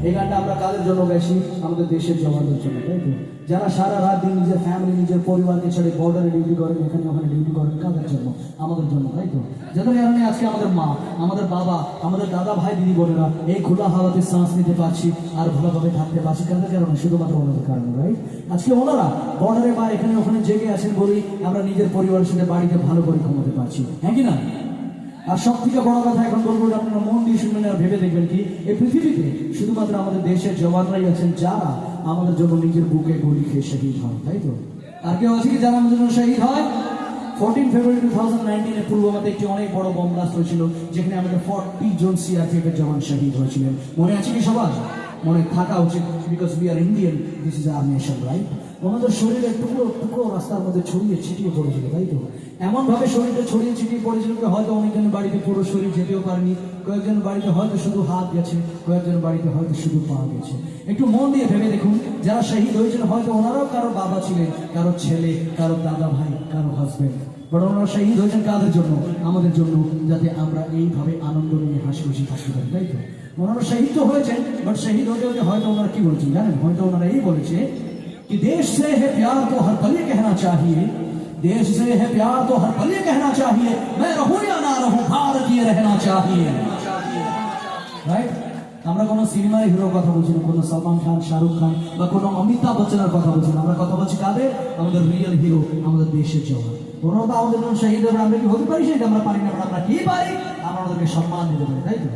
এই গানটা আমরা কাদের জন্য গাইছি? আমাদের দেশের জওয়ানদের জন্য, তাই তো? যারা সারা রাত দিন নিজের ফ্যামিলি নিজের পরিবারকে ছেড়ে বর্ডারে ডিউটি করেন, এখানে ওখানে ডিউটি করেন, কাদের জন্য? আমাদের জন্য, তাই তো? যাদের কারণে আজকে আমাদের মা, আমাদের বাবা, আমাদের দাদা ভাই দিদি বোনেরা এই খোলা হাওয়াতে শ্বাস নিতে পারছি আর ভালোভাবে থাকতে পারছি, কাদের কারণে? শুধুমাত্র ওনাদের কারণে, রাইট? আজকে ওনারা বর্ডারে বা এখানে ওখানে জেগে আছেন বলেই আমরা নিজের পরিবারের সাথে বাড়িতে ভালো করে ঘুমাতে পারছি, হ্যাঁ কি না? আর সব থেকে বড় কথা এখন বলবো, আপনারা মন দিয়ে শুনবেন আর ভেবে দেখবেন কি এই পৃথিবীতে শুধুমাত্র আমাদের দেশের জওয়ানরাই আছেন যারা আমাদের জন্য নিজের বুকে গুলি খেয়ে শহীদ হয়, তাই তো? আর কেউ আছে কি যারা আমাদের জন্য শহীদ হয়? 14 ফেব্রুয়ারি 2019 পুলওয়ামাতে একটি অনেক বড় বোম ব্লাস্ট হয়েছিল, যেখানে আমাদের 40 জন সিআরপিএফ এর জওয়ান শহীদ হয়েছিলেন। মনে আছে কি সবার? মনে থাকা উচিত, because we are Indian, this is our nation, right? ওনাদের শরীরে টুকরো টুকরো রাস্তার মধ্যে ছড়িয়ে ছিটিয়ে পড়েছিল, তাই তো? এমন ভাবে শরীরটা ছড়িয়ে ছিটিয়ে পড়েছিল হয়তো অনেকজন বাড়িতে পুরো শরীর যেতেও পারেনি, কয়েকজন বাড়িতে হয়তো শুধু হাত গেছে, কয়েকজন বাড়িতে হয়তো শুধু পা গেছে। একটু মন দিয়ে ভেবে দেখুন, যারা শহীদ হয়েছিল হয়তো ওনারাও কারো বাবা ছিলেন, কারো ছেলে, কারো দাদা ভাই, কারো হাজবেন্ড, বাট ওনারা শহীদ হয়েছেন কাদের জন্য? আমাদের জন্য, যাতে আমরা এইভাবে আনন্দ নিয়ে হাসি খুশি থাকতে পারি, তাই তো? ওনারা শহীদ তো হয়েছেন, বাট শহীদ হতে হতে হয়তো ওনারা কি বলছেন জানেন? হয়তো ওনারা এই বলেছে कि देश से है प्यार तो हर पल ये कहना चाहिए, देश से है प्यार तो हर पल ये कहना चाहिए, मैं रहूं या ना रहूं भारतीय रहना चाहिए, राइट? আমরা কোনো সিনেমার হিরোর কথা বলছি না, কোনো সলমান খান, শাহরুখ খান বা কোনো অমিতাভ বচ্চনের কথা বলছি না, আমরা কথা বলছি কাদের? আমাদের রিয়েল হিরো, আমাদের দেশের জওয়ান। ওনারা তো আমাদের জন্য শহীদ হবে, আমরা কি হতে পারি সেটা? আমরা পারি না, আমরা কি পারি? আমরা ওদেরকে সম্মান দিতে পারি, তাই তো?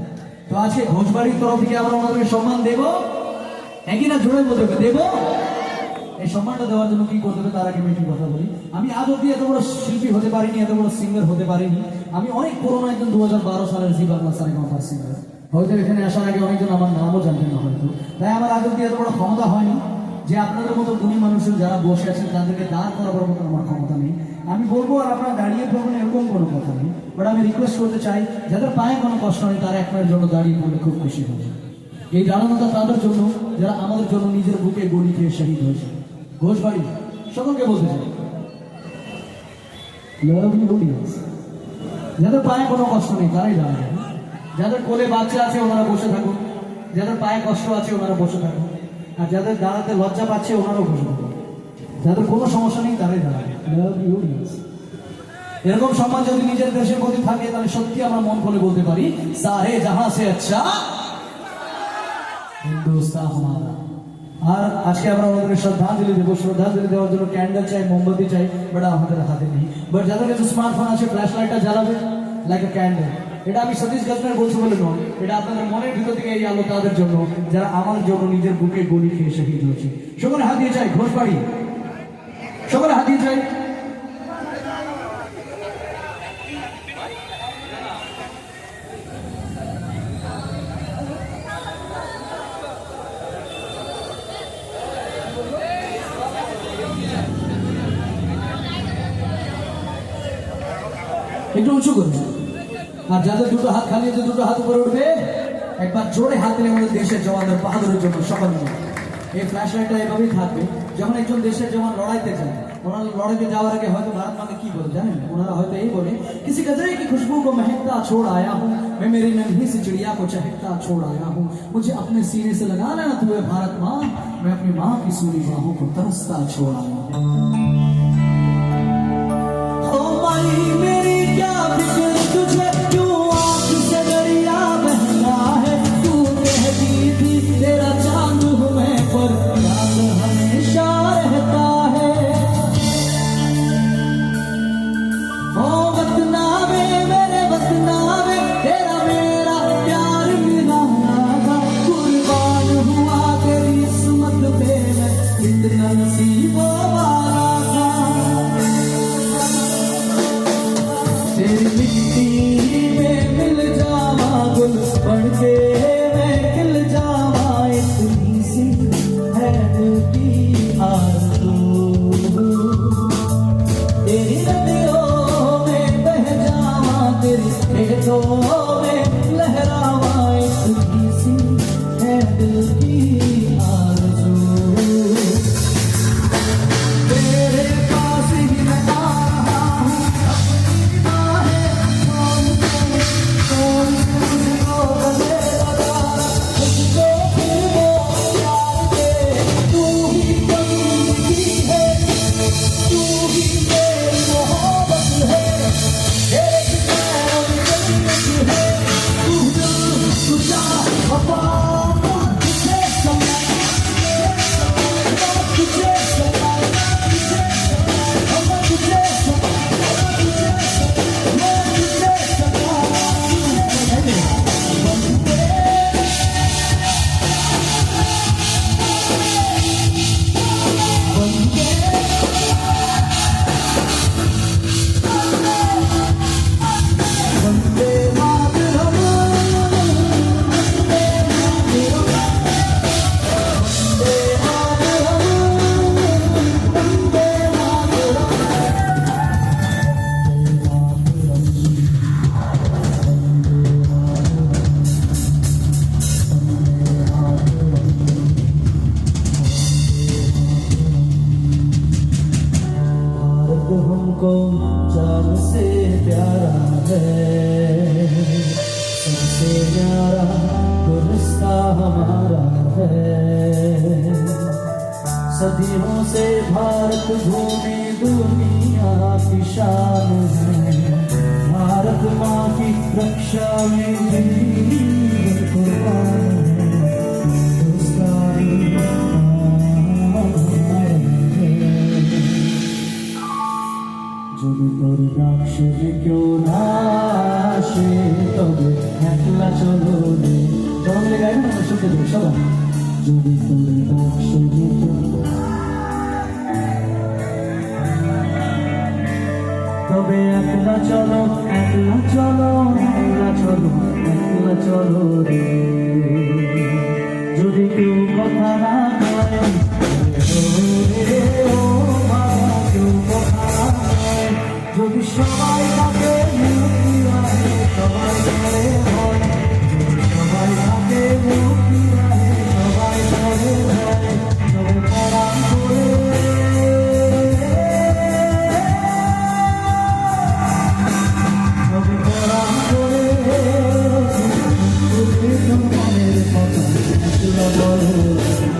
তো আজকে ঘোষবাড়ির তরফ থেকে আমরা ওনাদেরকে সম্মান দেবো, একই না? জোরে বলতে হবে, দেবো। এই সম্মানটা দেওয়ার জন্য কি করতে হবে তার আগে আমি একটু কথা বলি। আমি আজ অব্দি এত বড় শিল্পী হতে পারিনি, এত বড় সিঙ্গার হতে পারিনি। আমি অনেক পুরোনো একজন 2012 সালের জি বাংলা সারেগামাপার সিঙ্গার। হয়তো এখানে আসার আগে অনেকজন আমার নামও জানতেন না হয়তো, তাই আমার আজ অব্দি এত বড় ক্ষমতা হয়নি যে আপনাদের মতো গুণী মানুষের যারা বসে আছেন তাদেরকে দাঁড় করাবার মতো আমার ক্ষমতা নেই। আমি বলবো আর আপনারা দাঁড়িয়ে পড়বেন এরকম কোনো কথা নেই, বাট আমি রিকোয়েস্ট করতে চাই যাদের পায়ে কোনো কষ্ট নেই তারা এক মিনিটের জন্য দাঁড়িয়ে পড়লে খুব খুশি হবে। এই দাঁড়ানোটা তাদের জন্য যারা আমাদের জন্য নিজের বুকে গুলি খেয়ে শহীদ হয়েছে। ঘোষবাড়ি সকলকে বলতে চাই, যাদের পায়ে কোনো কষ্ট নেই তারাই দাঁড়াবে, যাদের কোলে বাচ্চা আছে ওনারা বসে থাকুন, যাদের পায়ে কষ্ট আছে ওনারা বসে থাকুন, আর যাদের দাঁড়াতে লজ্জা পাচ্ছে ওনারাও বসে থাকুন, যাদের কোনো সমস্যা নেই তারাই দাঁড়াবে। এরকম সম্মান যদি নিজের দেশের প্রতি থাকে তাহলে সত্যি আমরা মন খুলে বলতে পারি সারে জাহাঁ সে আচ্ছা হিন্দুস্তান হামারা। আর আজকে আমরা ওনাদেরকে শ্রদ্ধাঞ্জলি দেবো। শ্রদ্ধাঞ্জলি দেওয়ার জন্য ক্যান্ডেল চাই, মোমবাতি চাই, বাট আমাদের হাতে নেই। বাট যাদের কাছে স্মার্টফোন আছে ফ্ল্যাশ লাইটটা জ্বালাবে লাইক এ ক্যান্ডেল। এটা আমি সতীশ গজনের বলছি বলে নয়, এটা আপনাদের মনের ভিতর থেকে এই আলো তাদের জন্য যারা আমার জন্য নিজের বুকে গুলি খেয়ে শহীদ হয়েছে। সকলে হাত দিয়ে চাই ঘোষবাড়ি, সকলে হাত দিয়ে চাই। একটু উঁচু করুন, আর যাদের দুটো হাত খালি আছে দুটো হাত উপরে উঠবে, একবার জোরে হাত দিলে আমাদের দেশের জওয়ানদের বাহাদুরের জন্য সকল মিলে। এই ফ্ল্যাশ লাইটটা এভাবেই থাকবে। যখন একজন দেশের জওয়ান লড়াইতে যায়, ওনারা লড়াইতে যাওয়ার আগে হয়তো ভারত মানে কি বলে জানেন? ওনারা হয়তো এই বলে, किसी गजरे की खुशबू को महकता छोड़ आया हूँ, मैं मेरी नन्ही सी चिड़िया को चहकता छोड़ आया हूँ, मुझे अपने सीने से लगा लेना तू है भारत माँ, मैं अपनी माँ की सूनी बाहों को तरसता छोड़ आया हूँ। ओ माई मेरी क्या फिक्र तुझे, क्यों आँख से दरिया बहता है, तू कहती थी तेरा चांद हूँ मैं, पर चांद हमेशा रहता है। ओ वतना में मेरे वतना में तेरा मेरा प्यार मिला था, कुर्बान हुआ तेरी किस्मत पे मैं, कितना नसीबों वाला था। तेरी मिट्टी में मिल जावा गुल बन के मैं खिल जावा, इतनी सी है दिल की आरज़ू। तेरी नदियों में बह जावा, तेरी खेतों में लहरावा, इतनी सी है दिल की आरज़ू। तेरे पास ही मैं आ रहा हूँ, हमको जान से प्यारा है, सबसे प्यारा तो रिश्ता हमारा है। सदियों से भारत भूमि दुनिया की शान है, भारत माँ की रक्षा में जीवन कुर्बान है, हिंदुस्तानी যদি তোর ডাক শুনে কেউ না আসে, তবে একলা চলো রে। সবাই মিলে গাইবেন, আমরা শুনতে দেব সবাই। যদি তোর ডাক শুনে কেউ, তবে একলা চলো, একলা চলো, একলা চলো, একলা চলো রে। যদি কেউ কথা না কয়, ও বাবা কেউ কথা না কয়, যদি সবাই থাকে মুক্তি রাহে, সবাই করে হয়, যদি সবাই থাকে মুক্তি রাহে, সবাই করে হয়, তবে পরাণ করে, তবে পরাণ করে মনের কথা বলো।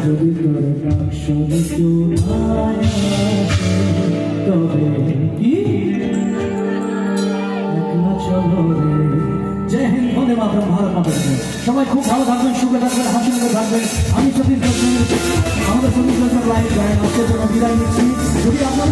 যদি তোর ডাক শুনে কেউ না আসে, তবে কি জয় হিন্দ, বন্দে মাতরম, ভারত মাতা কি জয়। সবাই খুব ভালো থাকবেন, সুখে থাকবেন, হাসি মুখে থাকবেন। আমি সতীশ গজনের, আমাদের সতীশ গজনের লাইভ গায়ন আজকের জন্য বিদায় নিচ্ছি। যদি আপনাদের